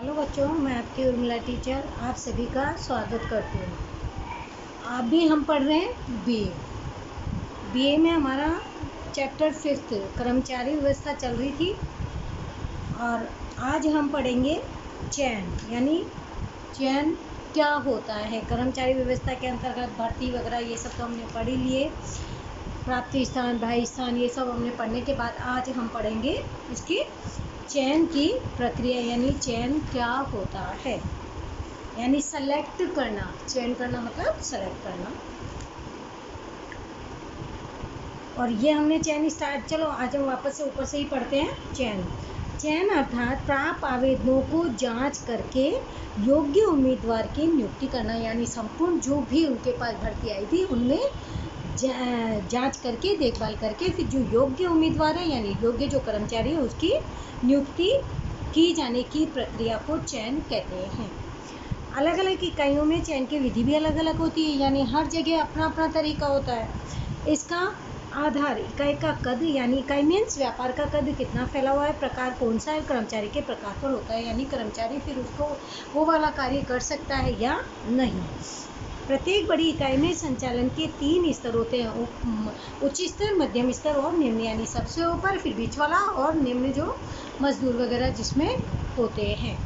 Hello बच्चों, मैं आपकी उर्मिला टीचर आप सभी का स्वागत करती हूँ। अभी हम पढ़ रहे हैं बीए में हमारा चैप्टर 5 कर्मचारी व्यवस्था चल रही थी और आज हम पढ़ेंगे चयन, यानी चयन क्या होता है। कर्मचारी व्यवस्था के अंतर्गत भर्ती वगैरह ये सब तो हमने पढ़ ही लिए, प्राप्ति स्थान, भाई स्थान, ये सब हमने पढ़ने के बाद आज हम पढ़ेंगे उसकी चयन की प्रक्रिया, यानी चयन क्या होता है, यानी सेलेक्ट करना। चयन करना मतलब सेलेक्ट करना। और ये हमने चयन स्टार्ट, चलो आज हम वापस से ऊपर से ही पढ़ते हैं। चयन अर्थात प्राप्त आवेदनों को जांच करके योग्य उम्मीदवार की नियुक्ति करना, यानी संपूर्ण जो भी उनके पास भर्ती आई थी उनमें जांच करके, देखभाल करके, फिर जो योग्य उम्मीदवार है यानी योग्य जो कर्मचारी है उसकी नियुक्ति की जाने की प्रक्रिया को चयन कहते हैं। अलग अलग इकाइयों में चयन की विधि भी अलग अलग होती है, यानी हर जगह अपना अपना तरीका होता है। इसका आधार इकाई का कद, यानी इकाई मीन्स व्यापार का कद कितना फैला हुआ है, प्रकार कौन सा है, कर्मचारी के प्रकार पर होता है, यानी कर्मचारी फिर उसको वो वाला कार्य कर सकता है या नहीं। प्रत्येक बड़ी इकाई में संचालन के 3 स्तर होते हैं, उच्च स्तर, मध्यम स्तर और निम्न, यानी सबसे ऊपर, फिर बीच वाला और निम्न जो मजदूर वगैरह जिसमें होते हैं।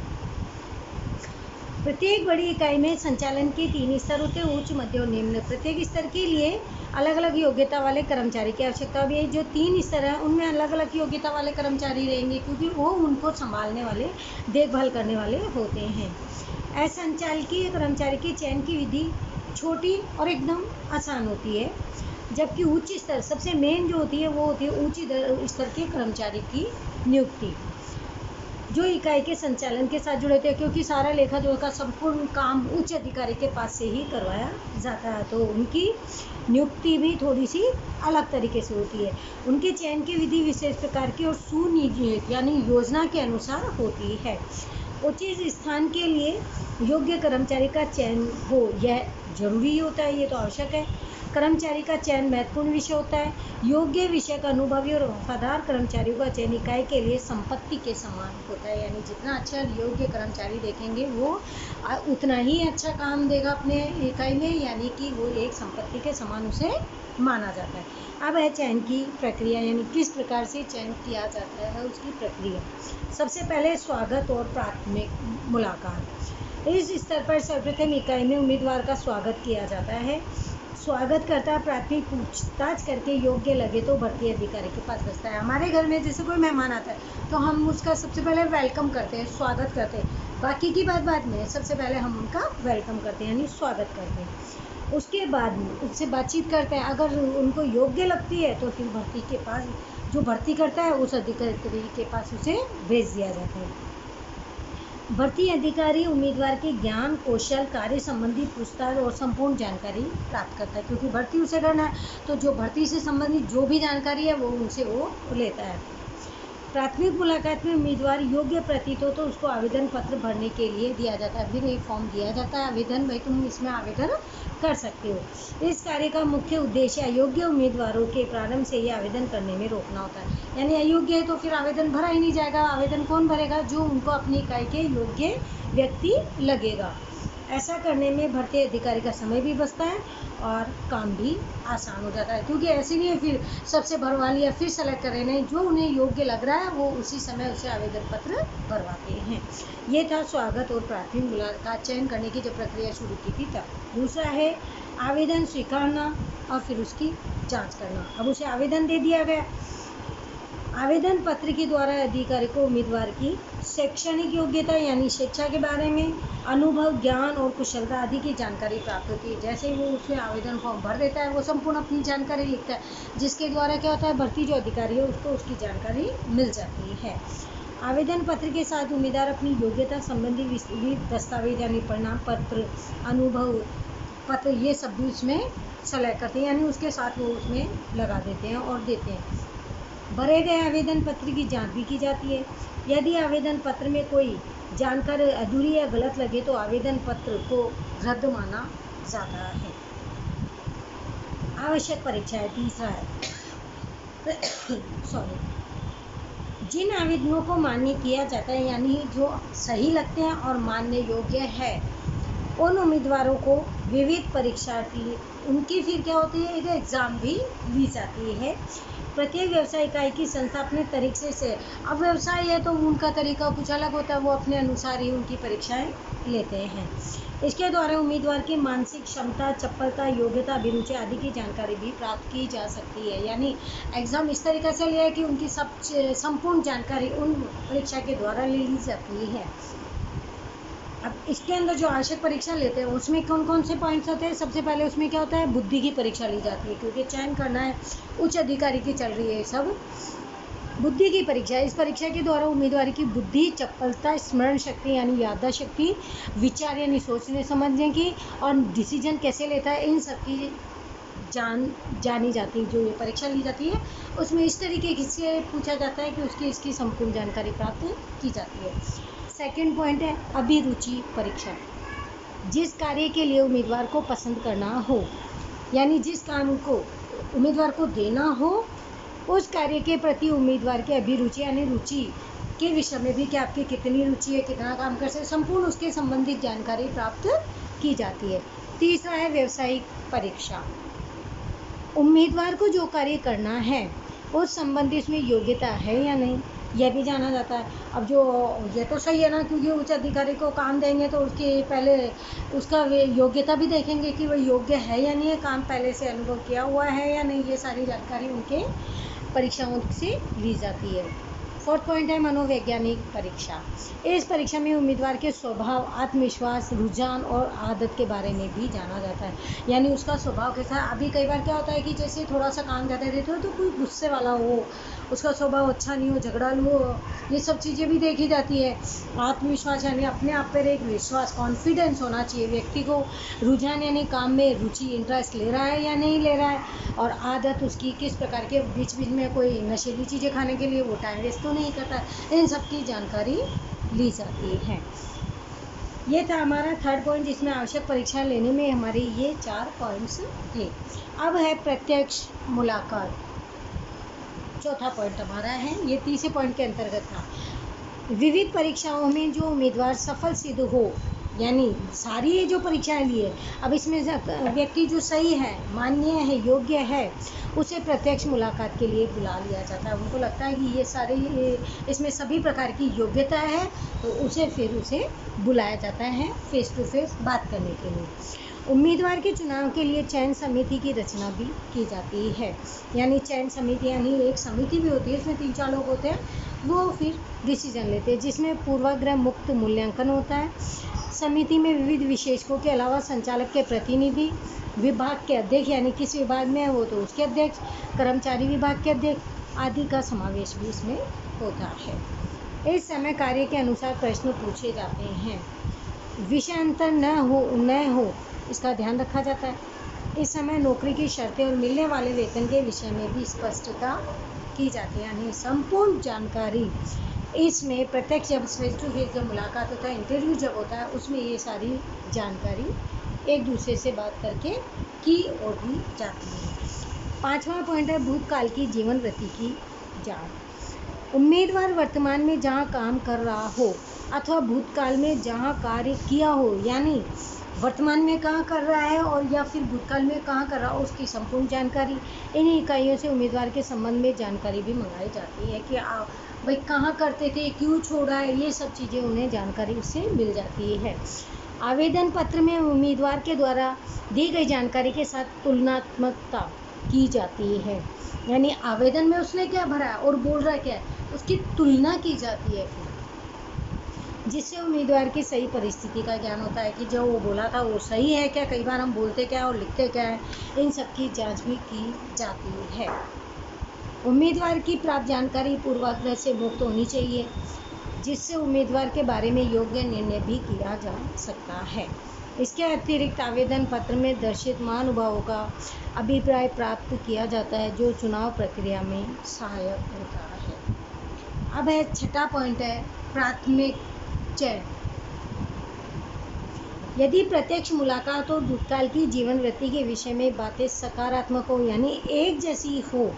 प्रत्येक बड़ी इकाई में संचालन के 3 स्तर होते हैं, उच्च, मध्य और निम्न। प्रत्येक स्तर के लिए अलग अलग योग्यता वाले कर्मचारी की आवश्यकता भी है। जो 3 स्तर हैं उनमें अलग अलग योग्यता वाले कर्मचारी रहेंगे, क्योंकि वो उनको संभालने वाले, देखभाल करने वाले होते हैं। असंचालकीय कर्मचारी के चयन की विधि छोटी और एकदम आसान होती है, जबकि उच्च स्तर सबसे मेन जो होती है वो होती है उच्च स्तर के कर्मचारी की नियुक्ति, जो इकाई के संचालन के साथ जुड़े थे, क्योंकि सारा लेखा जोखा का संपूर्ण काम उच्च अधिकारी के पास से ही करवाया जाता है, तो उनकी नियुक्ति भी थोड़ी सी अलग तरीके से होती है। उनके चयन की विधि विशेष प्रकार की और सुनियोजित यानी योजना के अनुसार होती है। उचित स्थान के लिए योग्य कर्मचारी का चयन हो, यह जरूरी होता है, ये तो आवश्यक है। कर्मचारी का चयन महत्वपूर्ण विषय होता है। योग्य विषय का अनुभवी और वफादार कर्मचारियों का चयन इकाई के लिए संपत्ति के समान होता है, यानी जितना अच्छा योग्य कर्मचारी देखेंगे वो उतना ही अच्छा काम देगा अपने इकाई में, यानी कि वो एक संपत्ति के समान उसे माना जाता है। अब है चयन की प्रक्रिया, यानी किस प्रकार से चयन किया जाता है उसकी प्रक्रिया। सबसे पहले स्वागत और प्राथमिक मुलाकात। इस स्तर पर सर्वप्रथम इकाई में उम्मीदवार का स्वागत किया जाता है। स्वागतकर्ता प्राथमिक पूछताछ करके योग्य लगे तो भर्ती अधिकारी के पास भेजता है। हमारे घर में जैसे कोई मेहमान आता है तो हम उसका सबसे पहले वेलकम करते हैं, स्वागत करते हैं। बाकी की बात बाद में, सबसे पहले हम उनका वेलकम करते हैं यानी स्वागत करते हैं। उसके बाद उससे बातचीत करते हैं, अगर उनको योग्य लगती है तो फिर भर्ती के पास, जो भर्ती करता है उस अधिकारी के पास उसे भेज दिया जाता है। भर्ती अधिकारी उम्मीदवार के ज्ञान, कौशल, कार्य संबंधी पूछताछ और संपूर्ण जानकारी प्राप्त करता है, क्योंकि भर्ती उसे करना है तो जो भर्ती से संबंधित जो भी जानकारी है वो उनसे वो लेता है। प्राथमिक मुलाकात में उम्मीदवार योग्य प्रतीत हो तो उसको आवेदन पत्र भरने के लिए दिया जाता है, फिर एक फॉर्म दिया जाता है, आवेदन, भाई तुम इसमें आवेदन कर सकते हो। इस कार्य का मुख्य उद्देश्य अयोग्य उम्मीदवारों के प्रारंभ से ही आवेदन करने में रोकना होता है, यानी अयोग्य है तो फिर आवेदन भरा ही नहीं जाएगा। आवेदन कौन भरेगा? जो उनको अपनी इकाई के योग्य व्यक्ति लगेगा। ऐसा करने में भर्ती अधिकारी का समय भी बचता है और काम भी आसान हो जाता है, क्योंकि ऐसे नहीं है फिर सबसे भरवा लिया फिर सेलेक्ट करें, नहीं, जो उन्हें योग्य लग रहा है वो उसी समय उसे आवेदन पत्र भरवाते हैं। ये था स्वागत और प्राथमिक मुलाकात चयन करने की जो प्रक्रिया शुरू की थी तब। दूसरा है आवेदन स्वीकारना और फिर उसकी जाँच करना। अब उसे आवेदन दे दिया गया, आवेदन पत्र के द्वारा अधिकारी को उम्मीदवार की शैक्षणिक योग्यता यानी शिक्षा के बारे में, अनुभव, ज्ञान और कुशलता आदि की जानकारी प्राप्त होती है। जैसे ही वो उसमें आवेदन फॉर्म भर देता है वो संपूर्ण अपनी जानकारी लिखता है, जिसके द्वारा क्या होता है, भर्ती जो अधिकारी है उसको उसकी जानकारी मिल जाती है। आवेदन पत्र के साथ उम्मीदवार अपनी योग्यता संबंधी विविध दस्तावेज यानी प्रमाण पत्र, अनुभव पत्र, ये सब भी उसमें सेलेक्ट करते हैं, यानी उसके साथ वो उसमें लगा देते हैं और देते हैं। भरे गए आवेदन पत्र की जांच भी की जाती है। यदि आवेदन पत्र में कोई जानकारी अधूरी या गलत लगे तो आवेदन पत्र को रद्द माना जाता है। आवश्यक परीक्षाएं तीसरा है जिन आवेदनों को मान्य किया जाता है यानी जो सही लगते हैं और मान्य योग्य है, उन उम्मीदवारों को विविध परीक्षार्थी उनकी फिर क्या होती है, एक एग्ज़ाम भी ली जाती है। प्रत्येक व्यवसाय इकाई की संस्था अपने तरीके से, अब व्यवसाय है तो उनका तरीका कुछ अलग होता है, वो अपने अनुसार ही उनकी परीक्षाएं लेते हैं। इसके द्वारा उम्मीदवार की मानसिक क्षमता, चपलता, योग्यता, अभिरुचि आदि की जानकारी भी प्राप्त की जा सकती है। यानी एग्ज़ाम इस तरीके से लिया है कि उनकी सब संपूर्ण जानकारी उन परीक्षा के द्वारा ले ली जाती है। अब इसके अंदर जो आवश्यक परीक्षा लेते हैं उसमें कौन कौन से पॉइंट्स होते हैं? सबसे पहले उसमें क्या होता है, बुद्धि की परीक्षा ली जाती है, क्योंकि चयन करना है, उच्च अधिकारी की चल रही है सब। बुद्धि की परीक्षा, इस परीक्षा के द्वारा उम्मीदवार की बुद्धि, चपलता, स्मरण शक्ति यानी याददाश्त शक्ति, विचार यानी सोचने समझने की, और डिसीजन कैसे लेता है, इन सब की जानी जाती है। जो ये परीक्षा ली जाती है उसमें इस तरीके से पूछा जाता है कि उसकी इसकी संपूर्ण जानकारी प्राप्त की जाती है। सेकंड पॉइंट है अभिरुचि परीक्षा। जिस कार्य के लिए उम्मीदवार को पसंद करना हो, यानी जिस काम को उम्मीदवार को देना हो, उस कार्य के प्रति उम्मीदवार की अभिरुचि यानी रुचि के विषय में भी कि आपकी कितनी रुचि है, कितना काम कर सकते, संपूर्ण उसके संबंधित जानकारी प्राप्त की जाती है। तीसरा है व्यावसायिक परीक्षा। उम्मीदवार को जो कार्य करना है उस संबंधी उसमें योग्यता है या नहीं, यह भी जाना जाता है। अब जो ये तो सही है ना, क्योंकि उच्च अधिकारी को काम देंगे तो उसके पहले उसका योग्यता भी देखेंगे कि वह योग्य है या नहीं है, काम पहले से अनुभव किया हुआ है या नहीं, ये सारी जानकारी उनके परीक्षाओं से ली जाती है। फोर्थ पॉइंट है मनोवैज्ञानिक परीक्षा। इस परीक्षा में उम्मीदवार के स्वभाव, आत्मविश्वास, रुझान और आदत के बारे में भी जाना जाता है, यानी उसका स्वभाव कैसा है। अभी कई बार क्या होता है कि जैसे थोड़ा सा काम ज़्यादा देते हो तो कोई गुस्से वाला हो, उसका स्वभाव अच्छा नहीं हो, झगड़ालू हो, ये सब चीज़ें भी देखी जाती है। आत्मविश्वास यानी अपने आप पर एक विश्वास, कॉन्फिडेंस होना चाहिए व्यक्ति को। रुझान यानी काम में रुचि, इंटरेस्ट ले रहा है या नहीं ले रहा है, और आदत उसकी किस प्रकार के, बीच बीच में कोई नशीली चीज़ें खाने के लिए वो टाइम वेस्ट तो नहीं करता, इन सब की जानकारी ली जाती है। ये था हमारा थर्ड पॉइंट, जिसमें आवश्यक परीक्षा लेने में हमारे ये 4 पॉइंट्स थे। अब है प्रत्यक्ष मुलाकात, चौथा पॉइंट हमारा है, ये तीसरे पॉइंट के अंतर्गत था। विविध परीक्षाओं में जो उम्मीदवार सफल सिद्ध हो, यानी सारी ये जो परीक्षाएं ली है, अब इसमें व्यक्ति जो सही है, मान्य है, योग्य है, उसे प्रत्यक्ष मुलाकात के लिए बुला लिया जाता है। उनको लगता है कि ये सारे इसमें सभी प्रकार की योग्यता है, तो उसे बुलाया जाता है फेस टू फेस बात करने के लिए। उम्मीदवार के चुनाव के लिए चयन समिति की रचना भी की जाती है, यानी चयन समिति यानी एक समिति भी होती है, इसमें 3-4 लोग होते हैं, वो फिर डिसीजन लेते हैं, जिसमें पूर्वाग्रह मुक्त मूल्यांकन होता है। समिति में विविध विशेषकों के अलावा संचालक के प्रतिनिधि, विभाग के अध्यक्ष यानी किस विभाग में है वो तो उसके अध्यक्ष, कर्मचारी विभाग के अध्यक्ष आदि का समावेश भी इसमें होता है। इस समय कार्य के अनुसार प्रश्न पूछे जाते हैं, विषय अंतर न हो इसका ध्यान रखा जाता है। इस समय नौकरी की शर्तें और मिलने वाले वेतन के विषय में भी स्पष्टता की जाती है, यानी संपूर्ण जानकारी इसमें प्रत्यक्ष जब फेस टू फेस जब मुलाकात होता है, इंटरव्यू जब होता है, उसमें ये सारी जानकारी एक दूसरे से बात करके की और भी जाती है। 5वां पॉइंट है भूतकाल की जीवन वृत्ति की जांच। उम्मीदवार वर्तमान में जहाँ काम कर रहा हो अथवा भूतकाल में जहाँ कार्य किया हो, यानी वर्तमान में कहाँ कर रहा है और या फिर भूतकाल में कहाँ कर रहा हो, उसकी संपूर्ण जानकारी इन इकाइयों से उम्मीदवार के संबंध में जानकारी भी मंगाई जाती है कि भाई कहाँ करते थे, क्यों छोड़ा है, ये सब चीज़ें उन्हें जानकारी उससे मिल जाती है। आवेदन पत्र में उम्मीदवार के द्वारा दी गई जानकारी के साथ तुलनात्मकता की जाती है, यानी आवेदन में उसने क्या भरा है और बोल रहा है क्या है, उसकी तुलना की जाती है, जिससे उम्मीदवार की सही परिस्थिति का ज्ञान होता है कि जो वो बोला था वो सही है क्या, कई बार हम बोलते क्या और लिखते क्या है, इन सब की जांच भी की जाती है। उम्मीदवार की प्राप्त जानकारी पूर्वाग्रह से मुक्त होनी चाहिए, जिससे उम्मीदवार के बारे में योग्य निर्णय भी किया जा सकता है। इसके अतिरिक्त आवेदन पत्र में दर्शित महानुभावों का अभिप्राय प्राप्त किया जाता है, जो चुनाव प्रक्रिया में सहायक होता है। अब है 6वां पॉइंट है प्राथमिक चयन। यदि प्रत्यक्ष मुलाकात और भूतकाल की जीवन वृत्ति के विषय में बातें सकारात्मक हो, यानी एक जैसी हो,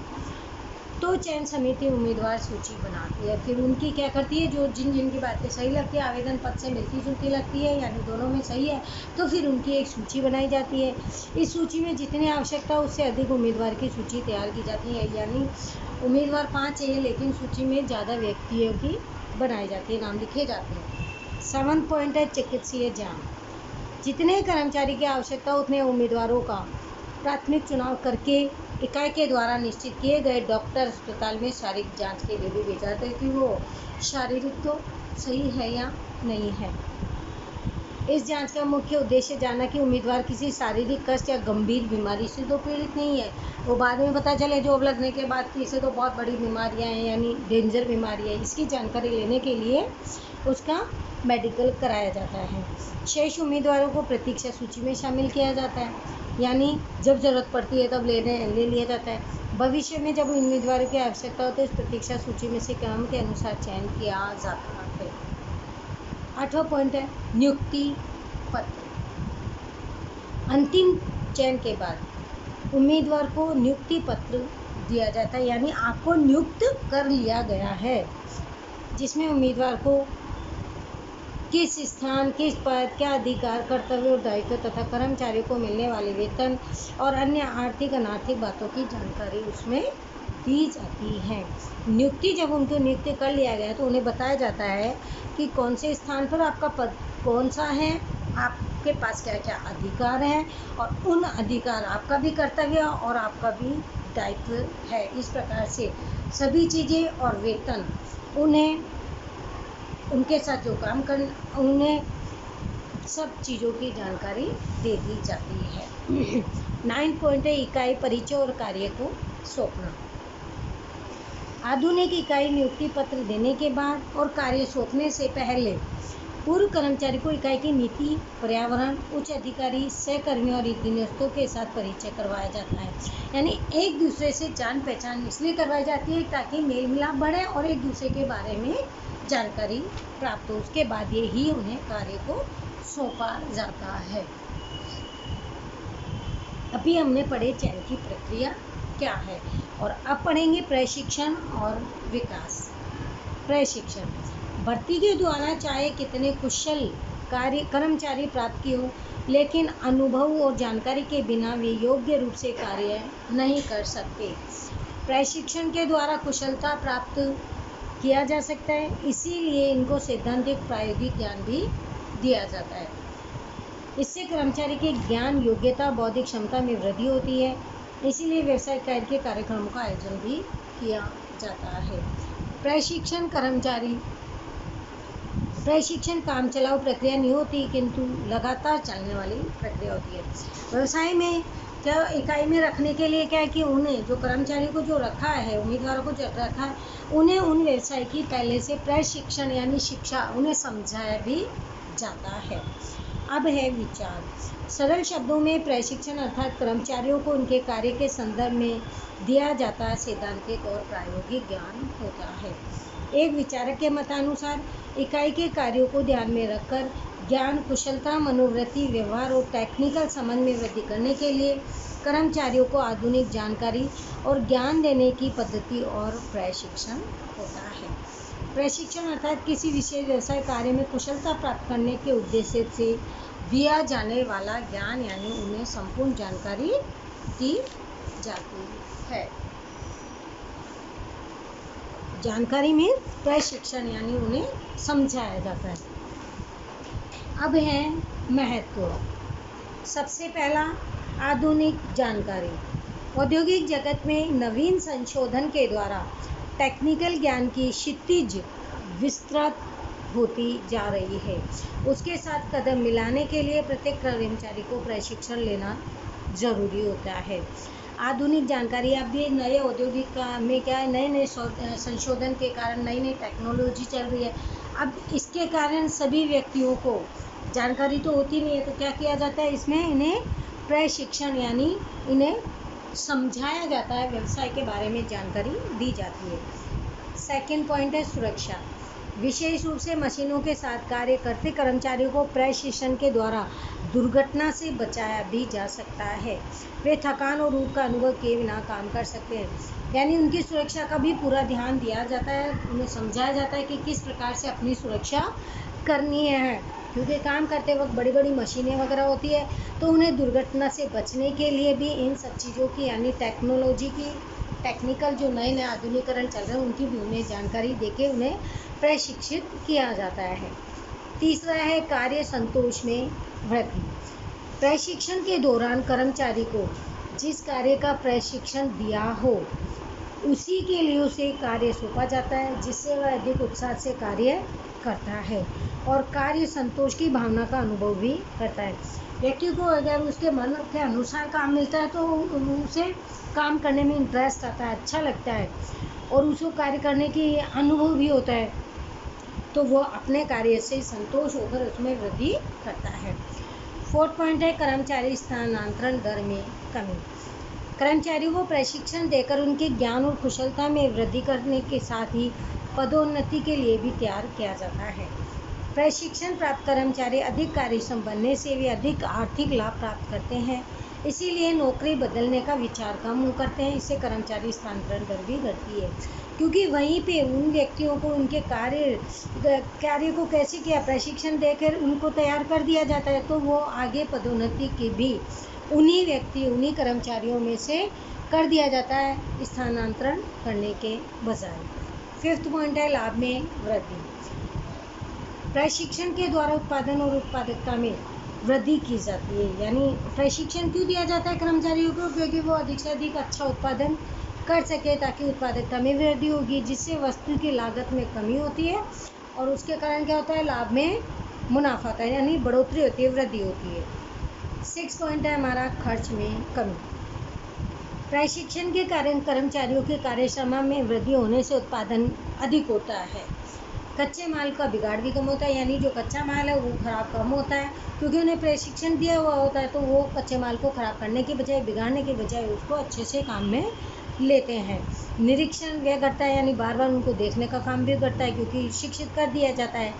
तो चयन समिति उम्मीदवार सूची बनाती है। फिर उनकी क्या करती है, जो जिन जिन की बातें सही लगती है, आवेदन पत्र से मिलती जुलती लगती है, यानी दोनों में सही है, तो फिर उनकी एक सूची बनाई जाती है। इस सूची में जितनी आवश्यकता है उससे अधिक उम्मीदवार की सूची तैयार की जाती है, यानी उम्मीदवार 5 चाहिए लेकिन सूची में ज़्यादा व्यक्तियों की बनाई जाती है, नाम लिखे जाते हैं। 7 पॉइंट है चिकित्सीय जाँच। जितने कर्मचारी की आवश्यकता उतने उम्मीदवारों का प्राथमिक चुनाव करके इकाई के द्वारा निश्चित किए गए डॉक्टर अस्पताल में शारीरिक जांच के लिए भी भेजा जाता है कि वो शारीरिक तो सही है या नहीं है। इस जांच का मुख्य उद्देश्य जानना कि उम्मीदवार किसी शारीरिक कष्ट या गंभीर बीमारी से तो पीड़ित नहीं है। वो बाद में पता चले जॉब लगने के बाद कि इसे तो बहुत बड़ी बीमारियां हैं, यानी डेंजर बीमारी है, इसकी जानकारी लेने के लिए उसका मेडिकल कराया जाता है। शेष उम्मीदवारों को प्रतीक्षा सूची में शामिल किया जाता है, यानी जब ज़रूरत पड़ती है तब ले लिया जाता है। भविष्य में जब उम्मीदवारों की आवश्यकता होती है, इस प्रतीक्षा सूची में से क्रम के अनुसार चयन किया जाता है। 8वां पॉइंट है नियुक्ति पत्र। अंतिम चयन के बाद उम्मीदवार को नियुक्ति पत्र दिया जाता है, यानी आपको नियुक्त कर लिया गया है, जिसमें उम्मीदवार को किस स्थान, किस पद, क्या अधिकार, कर्तव्य और दायित्व तथा कर्मचारियों को मिलने वाले वेतन और अन्य आर्थिक अनार्थिक बातों की जानकारी उसमें दी जाती है। नियुक्ति, जब उनको नियुक्त कर लिया गया तो उन्हें बताया जाता है कि कौन से स्थान पर आपका पद कौन सा है, आपके पास क्या क्या अधिकार हैं और उन अधिकार, आपका भी कर्तव्य और आपका भी दायित्व है। इस प्रकार से सभी चीज़ें और वेतन उन्हें, उनके साथ जो काम करना, उन्हें सब चीज़ों की जानकारी दे दी जाती है। 9 पॉइंट है इकाई परिचय और कार्य को सौंपना। आधुनिक इकाई नियुक्ति पत्र देने के बाद और कार्य सौंपने से पहले पूर्व कर्मचारी को इकाई की नीति, पर्यावरण, उच्च अधिकारी, सहकर्मियों और अधीनस्थों के साथ परिचय करवाया जाता है, यानी एक दूसरे से जान पहचान इसलिए करवाई जाती है ताकि मेल मिलाप बढ़े और एक दूसरे के बारे में जानकारी प्राप्त हो। उसके बाद ये ही उन्हें कार्य को सौंपा जाता है। अभी हमने पढ़े चयन की प्रक्रिया क्या है और अब पढ़ेंगे प्रशिक्षण और विकास। प्रशिक्षण, भर्ती के द्वारा चाहे कितने कुशल कर्मचारी प्राप्त किए हो, लेकिन अनुभव और जानकारी के बिना वे योग्य रूप से कार्य नहीं कर सकते। प्रशिक्षण के द्वारा कुशलता प्राप्त किया जा सकता है, इसीलिए इनको सैद्धांतिक प्रायोगिक ज्ञान भी दिया जाता है। इससे कर्मचारी के ज्ञान, योग्यता, बौद्धिक क्षमता में वृद्धि होती है, इसीलिए व्यवसाय कार्य के कार्यक्रमों का आयोजन भी किया जाता है। प्रशिक्षण काम चलाऊ प्रक्रिया नहीं होती, किंतु लगातार चलने वाली प्रक्रिया होती है। व्यवसाय में क्या इकाई में रखने के लिए क्या है कि उन्हें, जो कर्मचारी को जो रखा है, उम्मीदवारों को जो रखा है, उन्हें उन व्यवसाय की पहले से प्रशिक्षण यानी शिक्षा उन्हें समझाया भी जाता है। अब है विचार। सरल शब्दों में प्रशिक्षण अर्थात कर्मचारियों को उनके कार्य के संदर्भ में दिया जाता सैद्धांतिक और प्रायोगिक ज्ञान होता है। एक विचारक के मतानुसार इकाई के कार्यों को ध्यान में रखकर ज्ञान, कुशलता, मनोवृत्ति, व्यवहार और टेक्निकल समझ में वृद्धि करने के लिए कर्मचारियों को आधुनिक जानकारी और ज्ञान देने की पद्धति और प्रशिक्षण होता है। प्रशिक्षण अर्थात किसी विशेष व्यवसाय कार्य में कुशलता प्राप्त करने के उद्देश्य से दिया जाने वाला ज्ञान, यानी उन्हें संपूर्ण जानकारी दी जाती है। जानकारी में प्रशिक्षण यानी उन्हें समझाया जाता है। अब है महत्व। सबसे पहला, आधुनिक जानकारी। औद्योगिक जगत में नवीन संशोधन के द्वारा टेक्निकल ज्ञान की क्षितिज विस्तृत होती जा रही है। उसके साथ कदम मिलाने के लिए प्रत्येक कर्मचारी को प्रशिक्षण लेना जरूरी होता है। आधुनिक जानकारी, अब ये नए औद्योगिक में क्या है, नए नए संशोधन के कारण नई नई टेक्नोलॉजी चल रही है। अब इसके कारण सभी व्यक्तियों को जानकारी तो होती नहीं है, तो क्या किया जाता है, इसमें इन्हें प्रशिक्षण यानी इन्हें समझाया जाता है, व्यवसाय के बारे में जानकारी दी जाती है। सेकंड पॉइंट है सुरक्षा। विशेष रूप से मशीनों के साथ कार्य करते कर्मचारियों को प्रशिक्षण के द्वारा दुर्घटना से बचाया भी जा सकता है। वे थकान और ऊब का अनुभव किए बिना काम कर सकते हैं। यानी उनकी सुरक्षा का भी पूरा ध्यान दिया जाता है, उन्हें समझाया जाता है कि किस प्रकार से अपनी सुरक्षा करनी है, क्योंकि काम करते वक्त बड़ी बड़ी मशीनें वगैरह होती है, तो उन्हें दुर्घटना से बचने के लिए भी इन सब चीज़ों की यानी टेक्नोलॉजी की टेक्निकल जो नए नए आधुनिकीकरण चल रहे हैं उनकी भी उन्हें जानकारी देके उन्हें प्रशिक्षित किया जाता है। तीसरा है कार्य संतोष में वृद्धि। प्रशिक्षण के दौरान कर्मचारी को जिस कार्य का प्रशिक्षण दिया हो उसी के लिए उसे कार्य सौंपा जाता है, जिससे वह अधिक उत्साह से कार्य करता है और कार्य संतोष की भावना का अनुभव भी करता है। व्यक्ति को अगर उसके मन के अनुसार काम मिलता है तो उसे काम करने में इंटरेस्ट आता है, अच्छा लगता है और उसको कार्य करने की अनुभव भी होता है, तो वो अपने कार्य से संतोष होकर उसमें वृद्धि करता है। फोर्थ पॉइंट है कर्मचारी स्थानांतरण दर में कमी। कर्मचारियों को प्रशिक्षण देकर उनके ज्ञान और कुशलता में वृद्धि करने के साथ ही पदोन्नति के लिए भी तैयार किया जाता है। प्रशिक्षण प्राप्त कर्मचारी अधिक कार्यक्षम बनने से वे अधिक आर्थिक लाभ प्राप्त करते हैं, इसीलिए नौकरी बदलने का विचार कम करते हैं। इससे कर्मचारी स्थानांतरण दर भी घटती है, क्योंकि वहीं पे उन व्यक्तियों को उनके कार्य को कैसे किया प्रशिक्षण देकर उनको तैयार कर दिया जाता है, तो वो आगे पदोन्नति की भी उन्हीं कर्मचारियों में से कर दिया जाता है स्थानांतरण करने के बजाय। फिफ्थ पॉइंट है लाभ में वृद्धि। प्रशिक्षण के द्वारा उत्पादन और उत्पादकता में वृद्धि की जाती है। यानी प्रशिक्षण क्यों दिया जाता है कर्मचारियों को, क्योंकि वो अधिक से अधिक अच्छा उत्पादन कर सके, ताकि उत्पादकता में वृद्धि होगी, जिससे वस्तु की लागत में कमी होती है और उसके कारण क्या होता है लाभ में मुनाफा होता है, यानी बढ़ोतरी होती है, वृद्धि होती है। 6 पॉइंट है हमारा खर्च में कमी। प्रशिक्षण के कारण कर्मचारियों के कार्यक्षमता में वृद्धि होने से उत्पादन अधिक होता है। कच्चे माल का बिगाड़ भी कम होता है, यानी जो कच्चा माल है वो खराब कम होता है, क्योंकि उन्हें प्रशिक्षण दिया हुआ होता है, तो वो कच्चे माल को खराब करने के बजाय बिगाड़ने के बजाय उसको अच्छे से काम में लेते हैं। निरीक्षण व्यय करता है, यानी बार बार उनको देखने का काम भी करता है, क्योंकि शिक्षित कर दिया जाता है।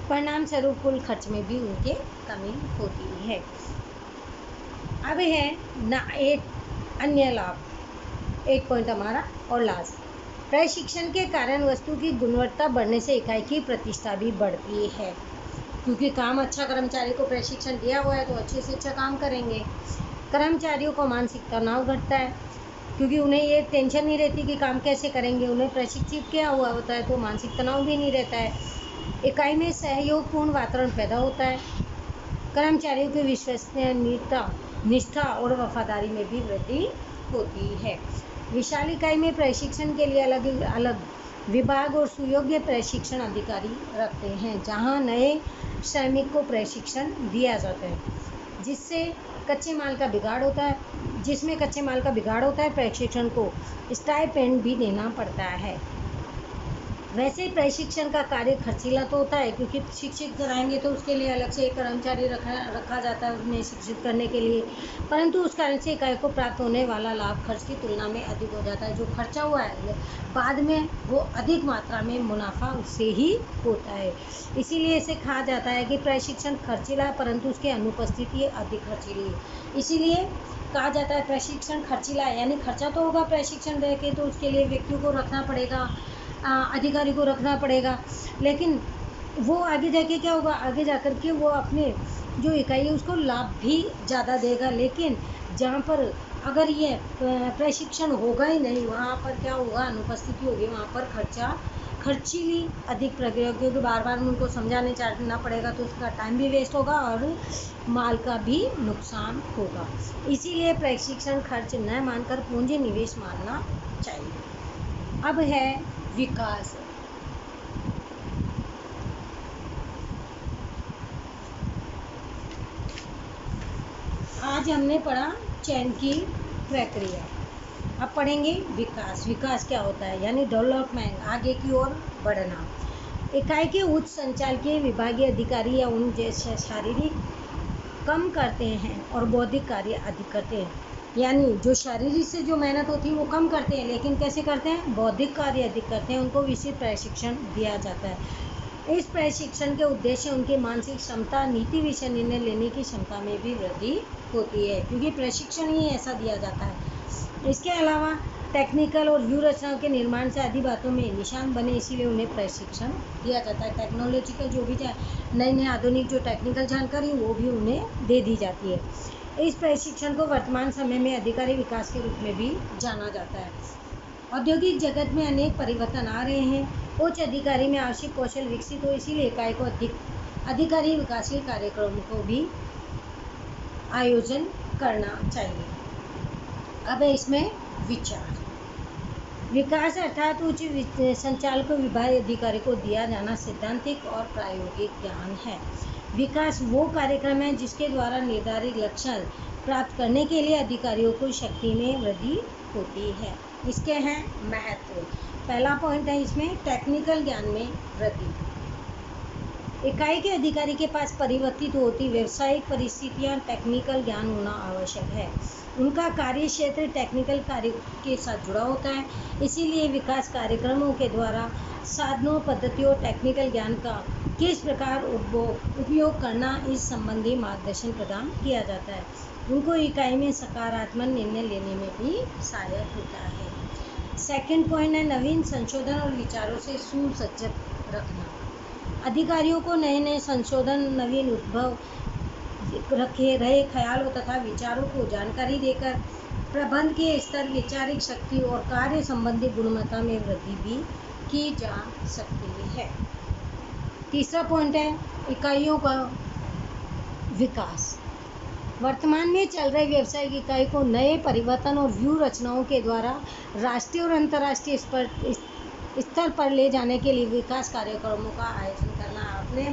परिणाम स्वरूप कुल खर्च में भी उनके कमी होती है। अब है एक अन्य लाभ, 8 पॉइंट हमारा और लास्ट। प्रशिक्षण के कारण वस्तु की गुणवत्ता बढ़ने से इकाई की प्रतिष्ठा भी बढ़ती है, क्योंकि काम अच्छा कर्मचारी को प्रशिक्षण दिया हुआ है तो अच्छे से अच्छा काम करेंगे। कर्मचारियों को मानसिक तनाव घटता है, क्योंकि उन्हें ये टेंशन नहीं रहती कि काम कैसे करेंगे, उन्हें प्रशिक्षित किया हुआ होता है तो मानसिक तनाव भी नहीं रहता है। इकाई में सहयोगपूर्ण वातावरण पैदा होता है। कर्मचारियों की विश्वसनीयता, निष्ठा और वफादारी में भी वृद्धि होती है। विशाल इकाई में प्रशिक्षण के लिए अलग अलग विभाग और सुयोग्य प्रशिक्षण अधिकारी रखते हैं, जहां नए श्रमिक को प्रशिक्षण दिया जाता है, जिसमें कच्चे माल का बिगाड़ होता है। प्रशिक्षण को स्टाइपेंड भी देना पड़ता है। वैसे ही प्रशिक्षण का कार्य खर्चीला तो होता है, क्योंकि शिक्षित कराएंगे तो उसके लिए अलग से एक कर्मचारी रखा जाता है उन्हें शिक्षित करने के लिए, परंतु उस कारण से इकाई को प्राप्त होने वाला लाभ खर्च की तुलना में अधिक हो जाता है। जो खर्चा हुआ है बाद में वो अधिक मात्रा में मुनाफा उससे ही होता है। इसीलिए इसे कहा जाता है कि प्रशिक्षण खर्चीला है, परंतु उसकी अनुपस्थिति अधिक खर्चीली है। इसीलिए कहा जाता है प्रशिक्षण खर्चीला है, यानी खर्चा तो होगा प्रशिक्षण दे के, तो उसके लिए व्यक्तियों को रखना पड़ेगा, अधिकारी को रखना पड़ेगा, लेकिन वो आगे जाके क्या होगा, आगे जाकर के वो अपने जो इकाई है उसको लाभ भी ज़्यादा देगा। लेकिन जहाँ पर अगर ये प्रशिक्षण होगा ही नहीं, वहाँ पर क्या होगा, अनुपस्थिति होगी, वहाँ पर खर्चीली अधिक प्रक्रिया, क्योंकि बार बार उनको समझाने चाहना पड़ेगा, तो उसका टाइम भी वेस्ट होगा और माल का भी नुकसान होगा। इसीलिए प्रशिक्षण खर्च न मानकर पूंजी निवेश मानना चाहिए। अब है विकास। आज हमने पढ़ा चयन की प्रक्रिया, अब पढ़ेंगे विकास। विकास क्या होता है, यानी डेवलपमेंट, आगे की ओर बढ़ना। इकाई के उच्च संचालकीय विभागीय अधिकारी या उन जैसे शारीरिक कम करते हैं और बौद्धिक कार्य अधिक करते हैं। यानी जो शारीरिक से जो मेहनत होती है वो कम करते हैं, लेकिन कैसे करते हैं, बौद्धिक कार्य अधिक करते हैं, उनको विशेष प्रशिक्षण दिया जाता है। इस प्रशिक्षण के उद्देश्य उनकी मानसिक क्षमता, नीति विषय निर्णय लेने की क्षमता में भी वृद्धि होती है, क्योंकि प्रशिक्षण ही ऐसा दिया जाता है। इसके अलावा टेक्निकल और व्यू रचनाओं के निर्माण से आदि बातों में निशान बने, इसीलिए उन्हें प्रशिक्षण दिया जाता है। टेक्नोलॉजिकल जो भी नई नई आधुनिक जो टेक्निकल जानकारी वो भी उन्हें दे दी जाती है। इस प्रशिक्षण को वर्तमान समय में अधिकारी विकास के रूप में भी जाना जाता है। औद्योगिक जगत में अनेक परिवर्तन आ रहे हैं। उच्च अधिकारी में आवश्यक कौशल विकसित हो, इसीलिए इकाई को अधिकारी विकास के कार्यक्रम को भी आयोजन करना चाहिए। अब है इसमें विचार। विकास अर्थात उच्च संचालक विभाग अधिकारी को दिया जाना सैद्धांतिक और प्रायोगिक ज्ञान है। विकास वो कार्यक्रम है जिसके द्वारा निर्धारित लक्ष्य प्राप्त करने के लिए अधिकारियों को शक्ति में वृद्धि होती है। इसके हैं महत्व। पहला पॉइंट है इसमें टेक्निकल ज्ञान में वृद्धि। इकाई के अधिकारी के पास परिवर्तित होती व्यावसायिक परिस्थितियां, टेक्निकल ज्ञान होना आवश्यक है। उनका कार्य क्षेत्र टेक्निकल कार्य के साथ जुड़ा होता है, इसीलिए विकास कार्यक्रमों के द्वारा साधनों, पद्धतियों, टेक्निकल ज्ञान का किस प्रकार उपयोग करना, इस संबंधी मार्गदर्शन प्रदान किया जाता है। उनको इकाई में सकारात्मक निर्णय लेने में भी सहायक होता है। सेकंड पॉइंट है नवीन संशोधन और विचारों से सुसज्जित रखना। अधिकारियों को नए नए संशोधन, नवीन उद्भव रखे रहे ख्यालों तथा विचारों को जानकारी देकर प्रबंध के स्तर, वैचारिक शक्ति और कार्य संबंधी गुणवत्ता में वृद्धि भी की जा सकती है। तीसरा पॉइंट है इकाइयों का विकास। वर्तमान में चल रही व्यावसायिक इकाई को नए परिवर्तन और व्यू रचनाओं के द्वारा राष्ट्रीय और अंतर्राष्ट्रीय स्तर पर ले जाने के लिए विकास कार्यक्रमों का आयोजन करना। अपने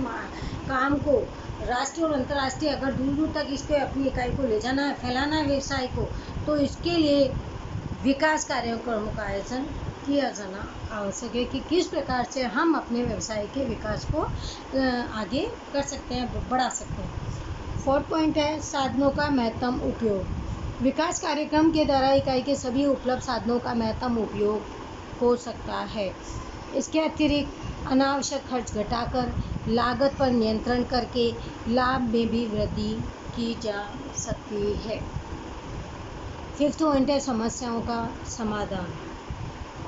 काम को राष्ट्रीय और अंतर्राष्ट्रीय अगर दूर दूर तक इसको अपनी इकाई को ले जाना है, फैलाना है व्यवसाय को, तो इसके लिए विकास कार्यक्रमों का आयोजन किया जाना आवश्यक है कि किस प्रकार से हम अपने व्यवसाय के विकास को आगे कर सकते हैं, बढ़ा सकते हैं। फोर्थ पॉइंट है साधनों का महत्तम उपयोग। विकास कार्यक्रम के द्वारा इकाई के सभी उपलब्ध साधनों का महत्तम उपयोग हो सकता है। इसके अतिरिक्त अनावश्यक खर्च घटाकर लागत पर नियंत्रण करके लाभ में भी वृद्धि की जा सकती है। फिफ्थ पॉइंट है समस्याओं का समाधान।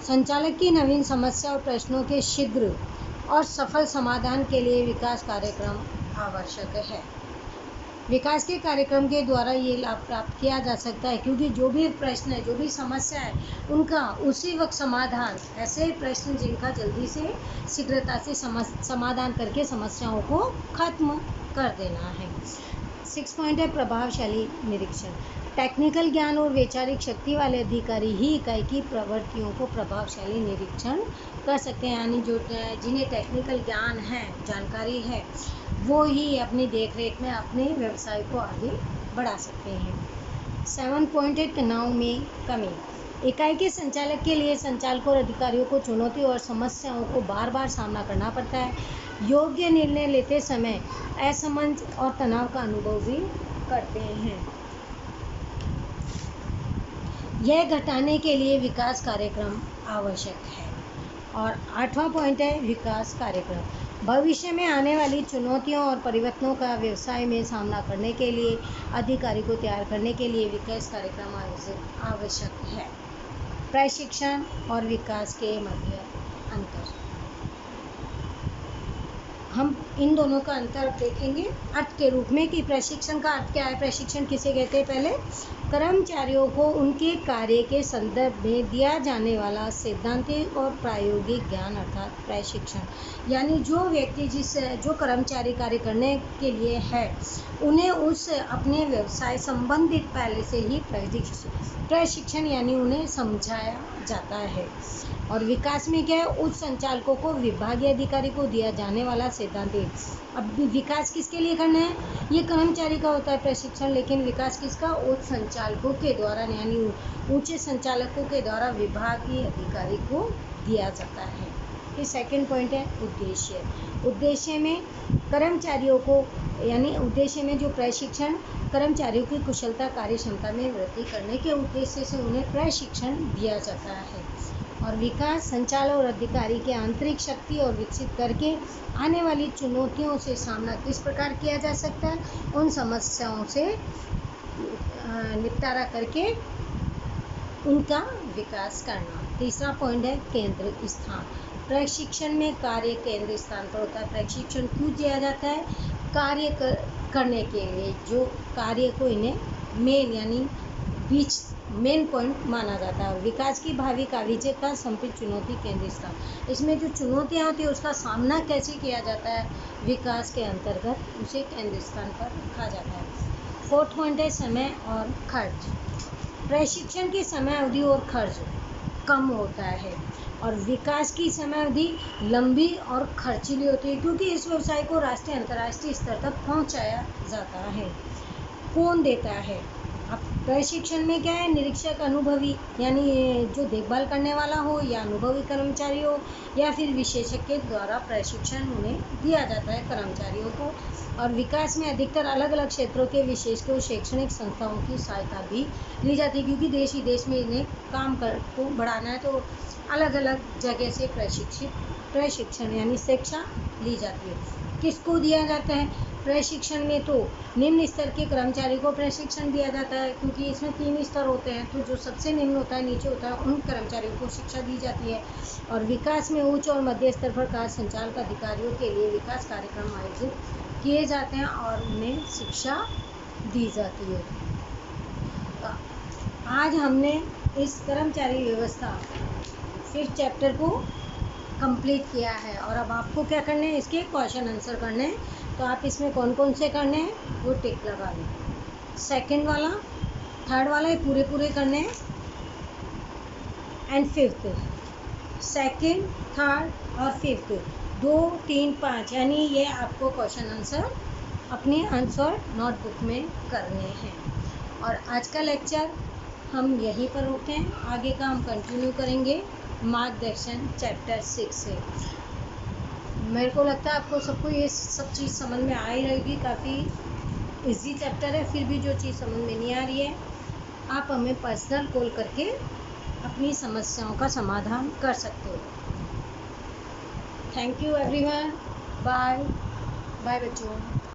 संचालक की नवीन समस्या और प्रश्नों के शीघ्र और सफल समाधान के लिए विकास कार्यक्रम आवश्यक है। विकास के कार्यक्रम के द्वारा ये लाभ प्राप्त किया जा सकता है, क्योंकि जो भी प्रश्न है, जो भी समस्या है, उनका उसी वक्त समाधान, ऐसे प्रश्न जिनका जल्दी से शीघ्रता से समाधान करके समस्याओं को खत्म कर देना है। 6 पॉइंट है प्रभावशाली निरीक्षण। टेक्निकल ज्ञान और वैचारिक शक्ति वाले अधिकारी ही इकाई की प्रवृत्तियों को प्रभावशाली निरीक्षण कर सकते हैं, यानी जो जिन्हें टेक्निकल ज्ञान है, जानकारी है, वो ही अपनी देखरेख में अपने व्यवसाय को आगे बढ़ा सकते हैं। 7 पॉइंट है तनाव में कमी। इकाई के संचालक के लिए संचालकों और अधिकारियों को चुनौतियों और समस्याओं को बार बार सामना करना पड़ता है। योग्य निर्णय लेते समय असमंजस और तनाव का अनुभव भी करते हैं। यह घटाने के लिए विकास कार्यक्रम आवश्यक है। और 8वां पॉइंट है विकास कार्यक्रम। भविष्य में आने वाली चुनौतियों और परिवर्तनों का व्यवसाय में सामना करने के लिए अधिकारी को तैयार करने के लिए विकास कार्यक्रम आवश्यक है। प्रशिक्षण और विकास के मध्य अंतर। हम इन दोनों का अंतर देखेंगे अर्थ के रूप में कि प्रशिक्षण का अर्थ क्या है। प्रशिक्षण किसे कहते हैं? पहले कर्मचारियों को उनके कार्य के संदर्भ में दिया जाने वाला सैद्धांतिक और प्रायोगिक ज्ञान अर्थात प्रशिक्षण, यानी जो व्यक्ति जो कर्मचारी कार्य करने के लिए है उन्हें उस अपने व्यवसाय संबंधित पहले से ही प्रशिक्षण यानी उन्हें समझाया जाता है। और विकास में क्या है? उच्च संचालकों को विभागीय अधिकारी को दिया जाने वाला सैद्धांतिक। अब विकास किसके लिए करना है? ये कर्मचारी का होता है प्रशिक्षण, लेकिन विकास किसका? उच्च संचालकों के द्वारा यानी उच्च संचालकों के द्वारा विभागीय अधिकारी को दिया जाता है। ये सेकंड पॉइंट है उद्देश्य। उद्देश्य में कर्मचारियों को यानी उद्देश्य में जो प्रशिक्षण कर्मचारियों की कुशलता, कार्य क्षमता में वृद्धि करने के उद्देश्य से उन्हें प्रशिक्षण दिया जाता है। और विकास संचालक और अधिकारी की आंतरिक शक्ति और विकसित करके आने वाली चुनौतियों से सामना किस प्रकार किया जा सकता है, उन समस्याओं से निपटारा करके उनका विकास करना। तीसरा पॉइंट है केंद्र स्थान। प्रशिक्षण में कार्य केंद्र स्थान पर होता है। प्रशिक्षण क्यों दिया जाता है? करने के लिए, जो कार्य को इन्हें मेन यानी बीच मेन पॉइंट माना जाता है। विकास की भावी काविजे का संपित चुनौती केंद्र स्थान। इसमें जो चुनौतियाँ होती है उसका सामना कैसे किया जाता है विकास के अंतर्गत, उसे केंद्र स्थान पर रखा जाता है। फोर्थ पॉइंट है समय और खर्च। प्रशिक्षण की समय अवधि और खर्च कम होता है और विकास की समय अवधि लंबी और खर्चीली होती है, क्योंकि इस व्यवसाय को राष्ट्रीय अंतर्राष्ट्रीय स्तर तक पहुंचाया जाता है। कौन देता है? अब प्रशिक्षण में क्या है, निरीक्षक अनुभवी यानी जो देखभाल करने वाला हो या अनुभवी कर्मचारी हो या फिर विशेषज्ञ द्वारा प्रशिक्षण उन्हें दिया जाता है कर्मचारियों को। और विकास में अधिकतर अलग अलग क्षेत्रों के विशेषज्ञों शैक्षणिक संस्थाओं की सहायता भी ली जाती है, क्योंकि देश विदेश में इन्हें काम को बढ़ाना है तो अलग अलग जगह से प्रशिक्षण यानी शिक्षा ली जाती है। किसको दिया जाता है प्रशिक्षण में? तो निम्न स्तर के कर्मचारी को प्रशिक्षण दिया जाता है, क्योंकि इसमें 3 स्तर होते हैं, तो जो सबसे निम्न होता है, नीचे होता है, उन कर्मचारियों को शिक्षा दी जाती है। और विकास में उच्च और मध्य स्तर पर कार्य संचालक अधिकारियों के लिए विकास कार्यक्रम आयोजित किए जाते हैं और उन्हें शिक्षा दी जाती है। आज हमने इस कर्मचारी व्यवस्था 5th चैप्टर को कंप्लीट किया है और अब आपको क्या करने हैं, इसके क्वेश्चन आंसर करने हैं। तो आप इसमें कौन कौन से करने हैं वो टिक लगा लें। सेकंड वाला, थर्ड वाला ये पूरे करने हैं एंड 5th, सेकंड, थर्ड और 5th 2, 3, 5 यानी ये आपको क्वेश्चन आंसर अपने आंसर नोटबुक में करने हैं। और आज का लेक्चर हम यहीं पर रोकते हैं, आगे का हम कंटिन्यू करेंगे मार्गदर्शन चैप्टर 6 से। मेरे को लगता है आपको सबको ये सब चीज़ समझ में आ ही रहेगी। काफ़ी इजी चैप्टर है, फिर भी जो चीज़ समझ में नहीं आ रही है आप हमें पर्सनल कॉल करके अपनी समस्याओं का समाधान कर सकते हो। Thank you everyone, bye bye बच्चों।